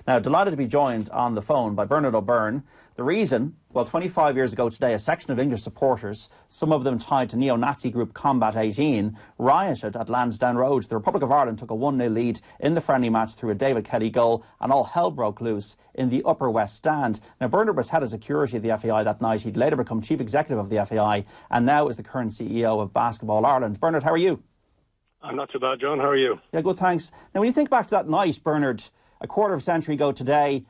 Now, delighted to be joined on the phone by Bernard O'Byrne. The reason, well, 25 years ago today, a section of English supporters, some of them tied to neo-Nazi group Combat 18, rioted at Lansdowne Road. The Republic of Ireland took a 1-0 lead in the friendly match through a David Kelly goal, and all hell broke loose in the Upper West Stand. Now, Bernard was head of security of the FAI that night. He'd later become chief executive of the FAI, and now is the current CEO of Basketball Ireland. Bernard, how are you? I'm not too bad, John. How are you? Yeah, good, thanks. Now, when you think back to that night, Bernard, a quarter of a century ago today,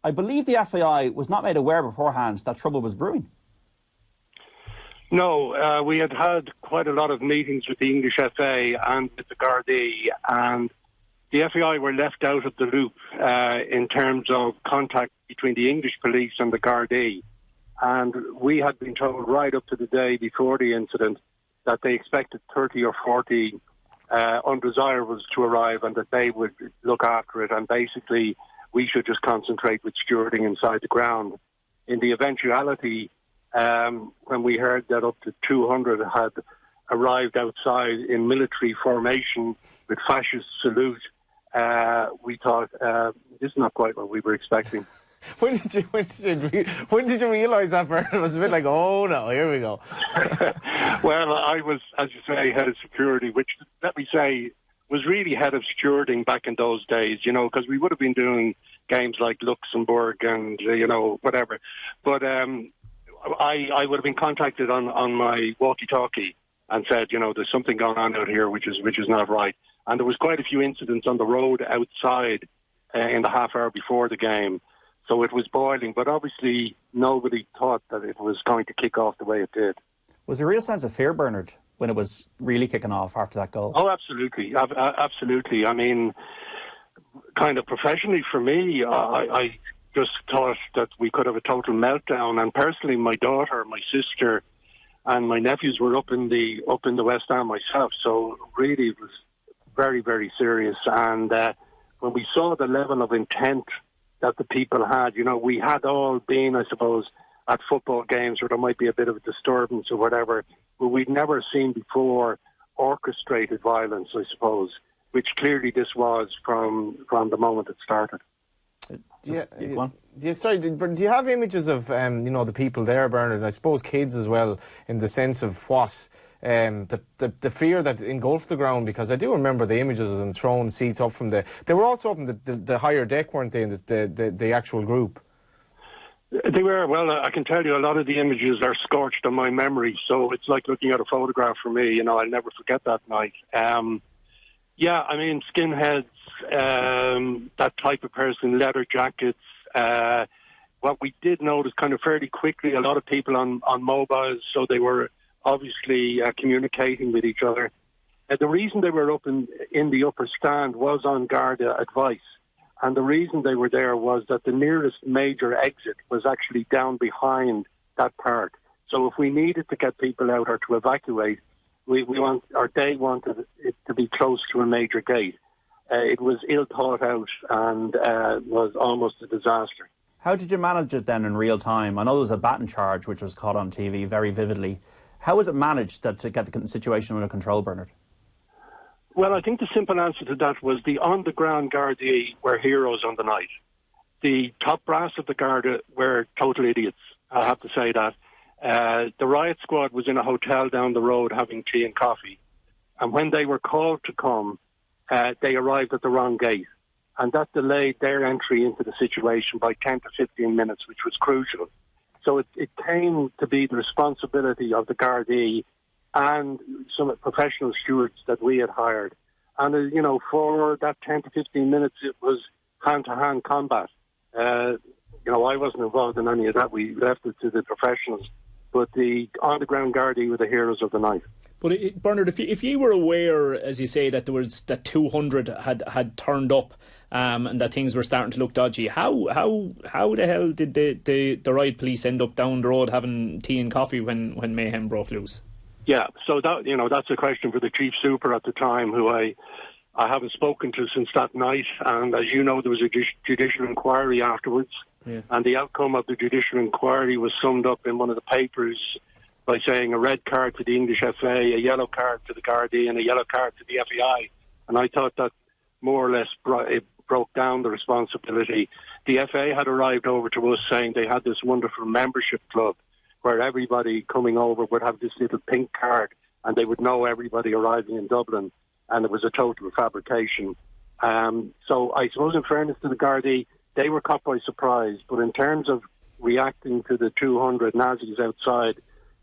I believe the FAI was not made aware beforehand that trouble was brewing. No, we had quite a lot of meetings with the English FA and with the Gardaí, and the FAI were left out of the loop in terms of contact between the English police and the Gardaí. And we had been told right up to the day before the incident that they expected 30 or 40 undesirables to arrive and that they would look after it, and basically we should just concentrate with stewarding inside the ground. In the eventuality, when we heard that up to 200 had arrived outside in military formation with fascist salute, we thought, this is not quite what we were expecting. When did you realise that, Bernard? It was a bit like, oh no, here we go. Well, I was, as you say, head of security, which, let me say, was really head of stewarding back in those days, you know, because we would have been doing games like Luxembourg and, you know, whatever. But I would have been contacted on my walkie-talkie and said, you know, there's something going on out here which is not right. And there was quite a few incidents on the road outside in the half hour before the game. So it was boiling, but obviously nobody thought that it was going to kick off the way it did. Was there a real sense of fear, Bernard, when it was really kicking off after that goal? Oh, absolutely. Absolutely. I mean, kind of professionally for me, I just thought that we could have a total meltdown. And personally, my daughter, my sister, and my nephews were up in the West End myself. So really, it was very, very serious. And when we saw the level of intent that the people had, you know, we had all been, I suppose, at football games where there might be a bit of a disturbance or whatever, but we'd never seen before orchestrated violence, I suppose, which clearly this was from the moment it started. Do you have images of, you know, the people there, Bernard, and I suppose kids as well, in the sense of what the fear that engulfed the ground? Because I do remember the images of them throwing seats up from they were also up in the higher deck, weren't they, in the actual group? They were. Well, I can tell you a lot of the images are scorched on my memory, so it's like looking at a photograph for me. You know, I'll never forget that night. Yeah, I mean, skinheads, that type of person, leather jackets. What we did notice kind of fairly quickly, a lot of people on mobiles, so they were obviously communicating with each other. The reason they were up in the upper stand was on Garda advice. And the reason they were there was that the nearest major exit was actually down behind that part. So if we needed to get people out or to evacuate, they wanted it to be close to a major gate. It was ill thought out and was almost a disaster. How did you manage it then in real time? I know there was a baton charge which was caught on TV very vividly. How was it managed to get the situation under control, Bernard? Well, I think the simple answer to that was the on-the-ground Gardaí were heroes on the night. The top brass of the Garda were total idiots, I have to say that. The riot squad was in a hotel down the road having tea and coffee. And when they were called to come, they arrived at the wrong gate. And that delayed their entry into the situation by 10 to 15 minutes, which was crucial. So it came to be the responsibility of the Gardaí and some professional stewards that we had hired. And, you know, for that 10 to 15 minutes, it was hand-to-hand combat. You know, I wasn't involved in any of that. We left it to the professionals. But the on-the-ground Gardaí were the heroes of the night. But Bernard, if you were aware, as you say, that there was that 200 had turned up and that things were starting to look dodgy, how the hell did the riot police end up down the road having tea and coffee when mayhem broke loose? Yeah, so that, you know, that's a question for the chief super at the time, who I haven't spoken to since that night. And as you know, there was a judicial inquiry afterwards. Yeah. And the outcome of the judicial inquiry was summed up in one of the papers by saying a red card to the English FA, a yellow card to the Gardaí, and a yellow card to the FAI. And I thought that more or less brought broke down the responsibility. The FA had arrived over to us saying they had this wonderful membership club where everybody coming over would have this little pink card and they would know everybody arriving in Dublin, and it was a total fabrication. So I suppose in fairness to the Gardaí, they were caught by surprise, but in terms of reacting to the 200 Nazis outside,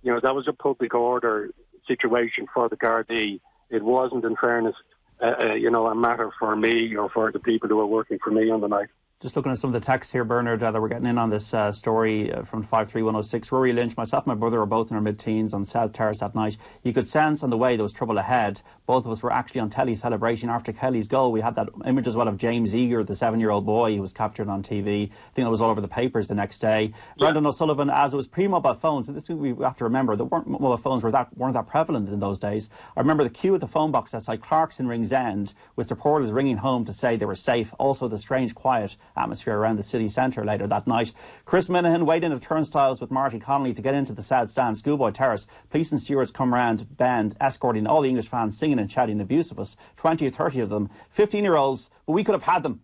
that was a public order situation for the Gardaí. It wasn't, in fairness, a matter for me or for the people who were working for me on the night. Just looking at some of the texts here, Bernard, that we're getting in on this story from 53106. Rory Lynch, myself and my brother were both in our mid-teens on South Terrace that night. You could sense on the way there was trouble ahead. Both of us were actually on telly celebrating after Kelly's goal. We had that image as well of James Eager, the 7-year-old boy who was captured on TV. I think it was all over the papers the next day. Yeah. Brendan O'Sullivan, as it was pre-mobile phones, and this we have to remember, mobile phones weren't that prevalent in those days. I remember the queue at the phone box outside Clarkson Rings End with supporters ringing home to say they were safe. Also the strange quiet atmosphere around the city centre later that night. Chris Minahan waited at turnstiles with Marty Connolly to get into the South Stand, Schoolboy Terrace. Police and stewards come round bend, escorting all the English fans, singing and shouting abuse of us. 20 or 30 of them, 15-year-olds, but we could have had them.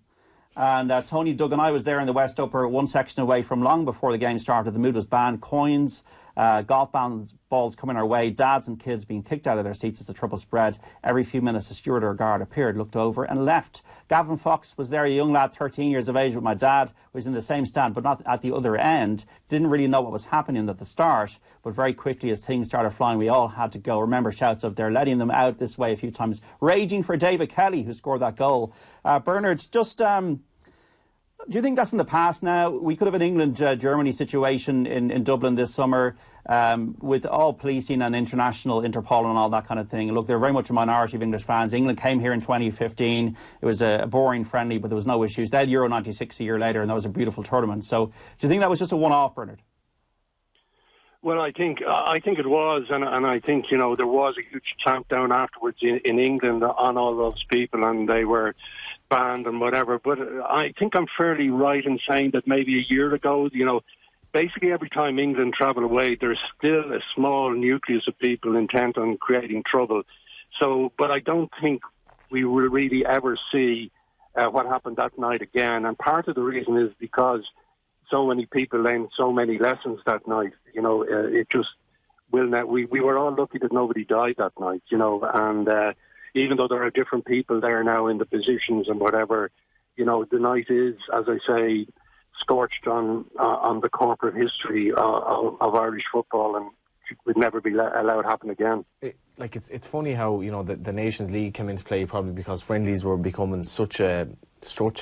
And Tony, Doug and I was there in the West Upper, one section away from long before the game started. The mood was banned. Coins, golf balls coming our way, dads and kids being kicked out of their seats as the trouble spread. Every few minutes a steward or guard appeared, looked over and left. Gavin Fox was there, a young lad, 13 years of age, with my dad, was in the same stand but not at the other end. Didn't really know what was happening at the start, but very quickly as things started flying we all had to go. Remember shouts of they're letting them out this way a few times. Raging for David Kelly, who scored that goal. Bernard, just do you think that's in the past now? We could have an England-Germany situation in Dublin this summer with all policing and international Interpol and all that kind of thing. Look, they're very much a minority of English fans. England came here in 2015. It was a boring friendly, but there was no issues. They had Euro 96 a year later, and that was a beautiful tournament. So do you think that was just a one-off, Bernard? Well, I think it was, and I think, there was a huge clampdown afterwards in England on all those people, and they were banned and whatever. But I think I'm fairly right in saying that maybe a year ago, basically every time England travel away, there's still a small nucleus of people intent on creating trouble. So, but I don't think we will really ever see what happened that night again. And part of the reason is because so many people learned so many lessons that night. It just will not. We were all lucky that nobody died that night, and even though there are different people there now in the positions and whatever, the night is, as I say, scorched on the corporate history of Irish football, and it would never be allowed to happen again. It's funny how the Nations League came into play probably because friendlies were becoming such a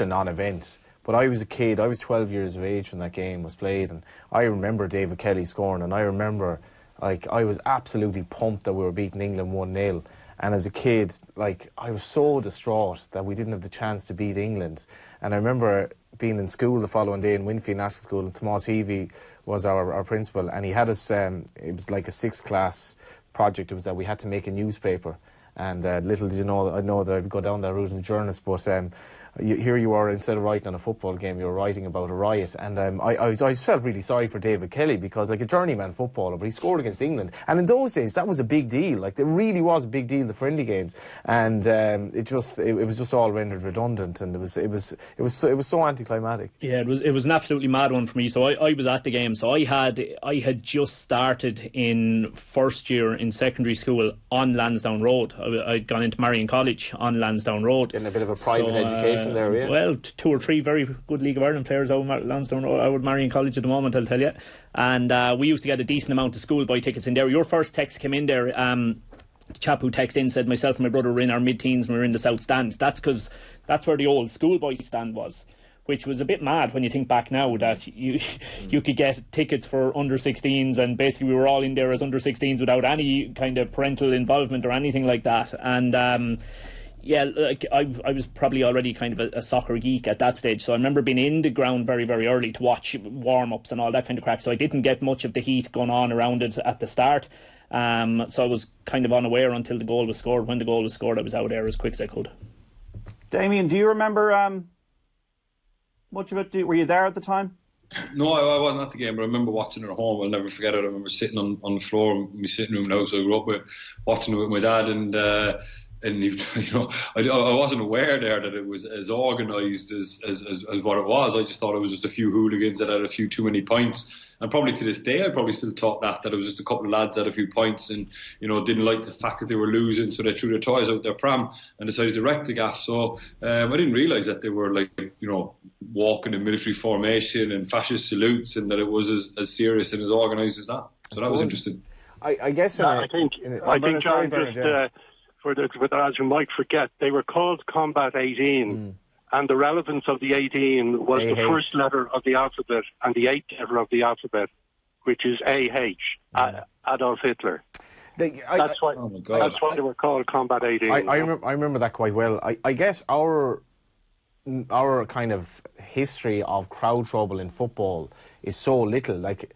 non-event. But I was a kid. I was 12 years of age when that game was played, and I remember David Kelly scoring, and I remember I was absolutely pumped that we were beating England 1-0. And as a kid, I was so distraught that we didn't have the chance to beat England. And I remember being in school the following day in Winfield National School, and Tomás Heavey was our principal, and he had us, it was like a 6th class project. It was that we had to make a newspaper. And little did you know, I know that I'd go down that route as a journalist, but here you are, instead of writing on a football game, you were writing about a riot. And I felt really sorry for David Kelly because, a journeyman footballer, but he scored against England. And in those days, that was a big deal. It really was a big deal, the friendly games. And it was just all rendered redundant, and it was so anticlimactic. Yeah, it was an absolutely mad one for me. So I was at the game. So I had just started in first year in secondary school on Lansdowne Road. I'd gone into Marion College on Lansdowne Road. Getting a bit of a private education there, yeah. Well, 2 or 3 very good League of Ireland players out of Lansdowne Road, out of Marion College at the moment, I'll tell you. And we used to get a decent amount of schoolboy tickets in there. Your first text came in there. The chap who texted in said myself and my brother were in our mid-teens and we were in the South Stand. That's because that's where the old schoolboy stand was, which was a bit mad when you think back now that you could get tickets for under-16s, and basically we were all in there as under-16s without any kind of parental involvement or anything like that. And I was probably already kind of a soccer geek at that stage, so I remember being in the ground very, very early to watch warm-ups and all that kind of crack, so I didn't get much of the heat going on around it at the start. So I was kind of unaware until the goal was scored. When the goal was scored, I was out there as quick as I could. Damien, do you remember much of it? Were you there at the time? No, I wasn't at the game, but I remember watching it at home. I'll never forget it. I remember sitting on the floor in my sitting room in the house I grew up with, watching it with my dad, and and I wasn't aware there that it was as organised as what it was. I just thought it was just a few hooligans that had a few too many points. And probably to this day, I probably still thought that it was just a couple of lads that had a few points and, didn't like the fact that they were losing, so they threw their toys out their pram and decided to wreck the gaff. So I didn't realise that they were walking in military formation and fascist salutes, and that it was as serious and as organised as that. So that was interesting. I guess. I think, John, for the lads who might forget, they were called Combat 18. And the relevance of the 18 was the first letter of the alphabet and the eighth letter of the alphabet, which is AH, Adolf Hitler. That's why they were called Combat 18. I remember that quite well. I guess our kind of history of crowd trouble in football is so little. Any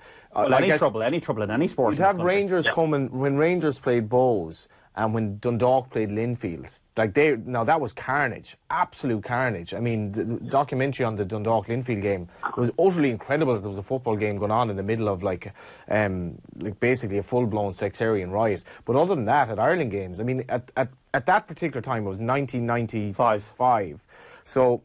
trouble in any sport. You'd have Rangers coming when Rangers played Bows. And when Dundalk played Linfield, that was carnage, absolute carnage. I mean, the documentary on the Dundalk-Linfield game was utterly incredible that there was a football game going on in the middle of basically a full-blown sectarian riot. But other than that, at Ireland games, I mean, at that particular time, it was 1995. So,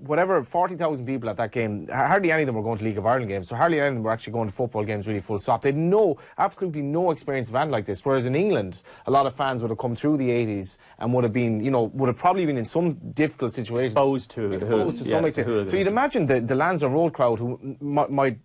40,000 people at that game, hardly any of them were going to League of Ireland games, so hardly any of them were actually going to football games really full stop. They had absolutely no experience of anything like this, whereas in England, a lot of fans would have come through the 80s and would have probably been in some difficult situations. Exposed to some extent. So you'd imagine the Lansdowne Road crowd who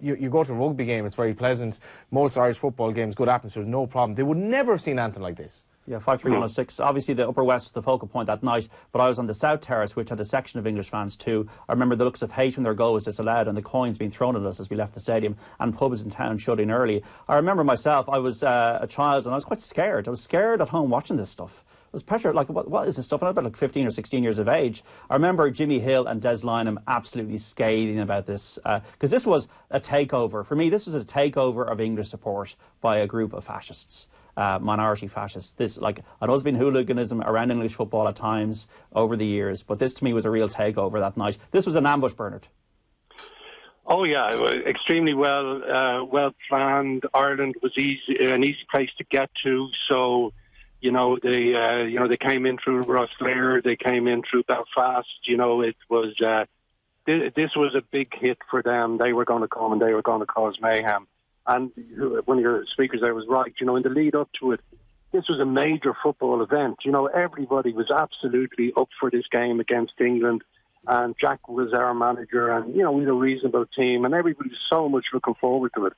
you go to a rugby game, it's very pleasant, most Irish football games, good atmosphere, no problem. They would never have seen anything like this. Yeah, 5-3-1-6. Obviously, the Upper West was the focal point that night, but I was on the South Terrace, which had a section of English fans too. I remember the looks of hate when their goal was disallowed and the coins being thrown at us as we left the stadium, and pubs in town shut in early. I remember myself, I was a child and I was quite scared. I was scared at home watching this stuff. It was pressure, what is this stuff? And I was about 15 or 16 years of age. I remember Jimmy Hill and Des Lynam absolutely scathing about this, because this was a takeover. For me, this was a takeover of English support by a group of fascists. Minority fascists. This, I know there's been hooliganism around English football at times over the years, but this to me was a real takeover that night. This was an ambush, Bernard. Oh yeah, extremely well planned. Ireland was an easy place to get to. So, they came in through Rosslare, they came in through Belfast. It was this was a big hit for them. They were going to come and they were going to cause mayhem. And one of your speakers there was right. In the lead up to it, this was a major football event. Everybody was absolutely up for this game against England. And Jack was our manager, and, we had a reasonable team, and everybody was so much looking forward to it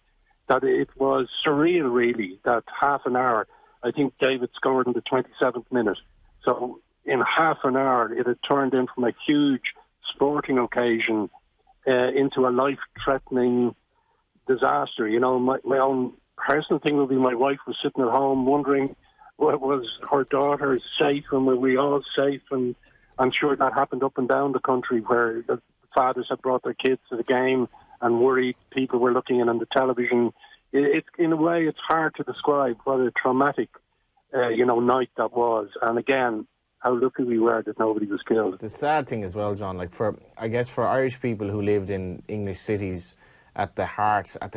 that it was surreal, really, that half an hour, I think David scored in the 27th minute. So in half an hour, it had turned in from a huge sporting occasion into a life-threatening disaster. My own personal thing would be my wife was sitting at home wondering, was her daughter safe and were we all safe? And I'm sure that happened up and down the country where the fathers had brought their kids to the game and worried people were looking in on the television. In a way, it's hard to describe what a traumatic, night that was. And again, how lucky we were that nobody was killed. The sad thing as well, John, for Irish people who lived in English cities at the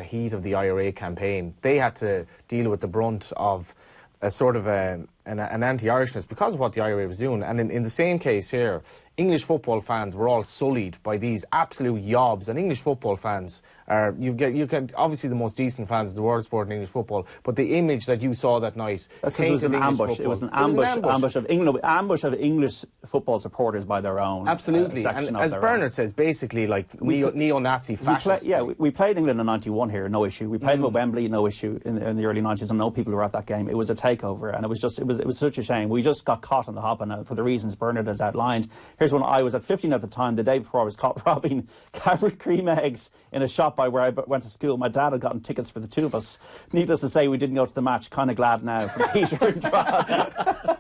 heat of the IRA campaign, they had to deal with the brunt of a sort of an anti-Irishness because of what the IRA was doing. And in the same case here, English football fans were all sullied by these absolute yobs. And English football fans are, you get obviously the most decent fans of the world sport in English football, but the image that you saw that night, it was an ambush. It was an ambush of English football supporters by their own. Absolutely, and as Bernard says, basically neo-Nazi fascists. We played England in '91 here, no issue. We played them at Wembley, no issue in the early '90s, and no people were at that game. It was a takeover, and it was such a shame. We just got caught on the hop, and for the reasons Bernard has outlined. Here's one. I was at 15 at the time. The day before, I was caught robbing Cadbury cream eggs in a shop by where I went to school. My dad had gotten tickets for the two of us. Needless to say, we didn't go to the match. Kind of glad now for Peter and Brad.